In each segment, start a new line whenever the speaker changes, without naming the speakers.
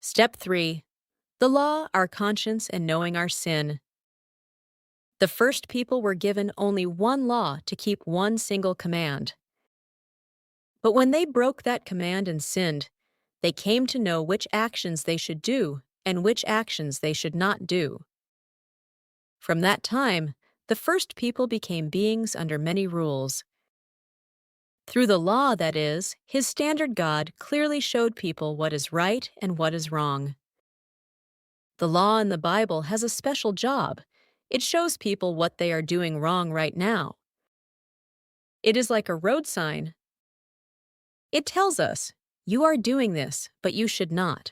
Step 3. The law, our conscience, and knowing our sin. The first people were given only one law to keep one single command. But when they broke that command and sinned, they came to know which actions they should do and which actions they should not do. From that time, the first people became beings under many rules. Through the law, that is, his standard God clearly showed people what is right and what is wrong. The law in the Bible has a special job. It shows people what they are doing wrong right now. It is like a road sign. It tells us, you are doing this, but you should not.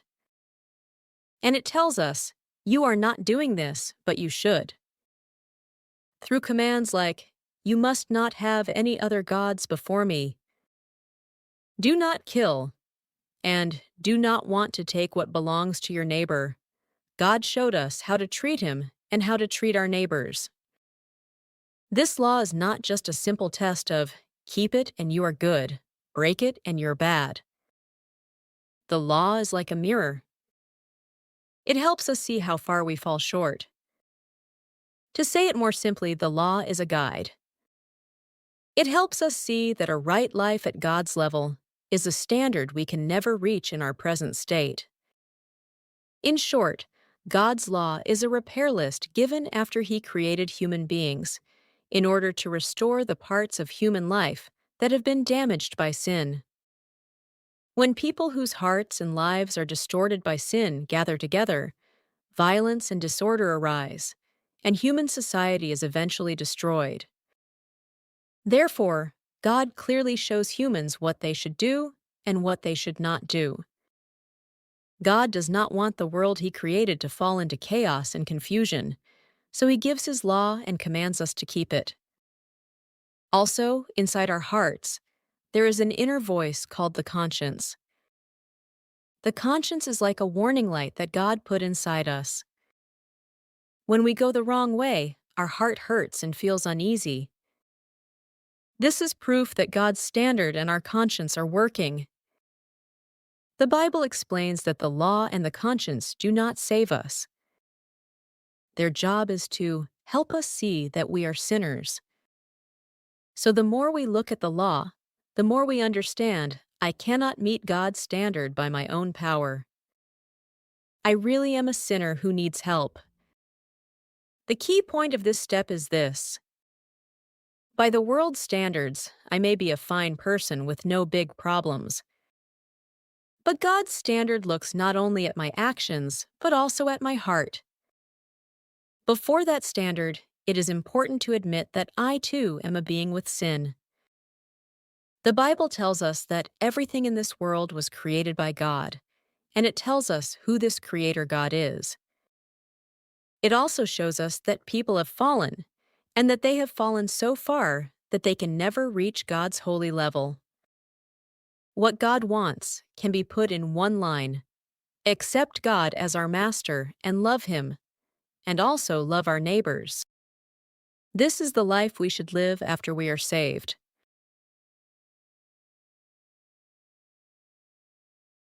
And it tells us, you are not doing this, but you should. Through commands like, you must not have any other gods before me, do not kill, and do not want to take what belongs to your neighbor, God showed us how to treat him and how to treat our neighbors. This law is not just a simple test of, keep it and you are good, break it and you're bad. The law is like a mirror. It helps us see how far we fall short. To say it more simply, the law is a guide. It helps us see that a right life at God's level is a standard we can never reach in our present state. In short, God's law is a repair list given after He created human beings, in order to restore the parts of human life that have been damaged by sin. When people whose hearts and lives are distorted by sin gather together, violence and disorder arise, and human society is eventually destroyed. Therefore, God clearly shows humans what they should do and what they should not do. God does not want the world He created to fall into chaos and confusion, so He gives His law and commands us to keep it. Also, inside our hearts, there is an inner voice called the conscience. The conscience is like a warning light that God put inside us. When we go the wrong way, our heart hurts and feels uneasy. This is proof that God's standard and our conscience are working. The Bible explains that the law and the conscience do not save us. Their job is to help us see that we are sinners. So the more we look at the law, the more we understand I cannot meet God's standard by my own power. I really am a sinner who needs help. The key point of this step is this. By the world's standards, I may be a fine person with no big problems. But God's standard looks not only at my actions, but also at my heart. Before that standard, it is important to admit that I too am a being with sin. The Bible tells us that everything in this world was created by God, and it tells us who this Creator God is. It also shows us that people have fallen, and that they have fallen so far that they can never reach God's holy level. What God wants can be put in one line: accept God as our master and love Him, and also love our neighbors. This is the life we should live after we are saved.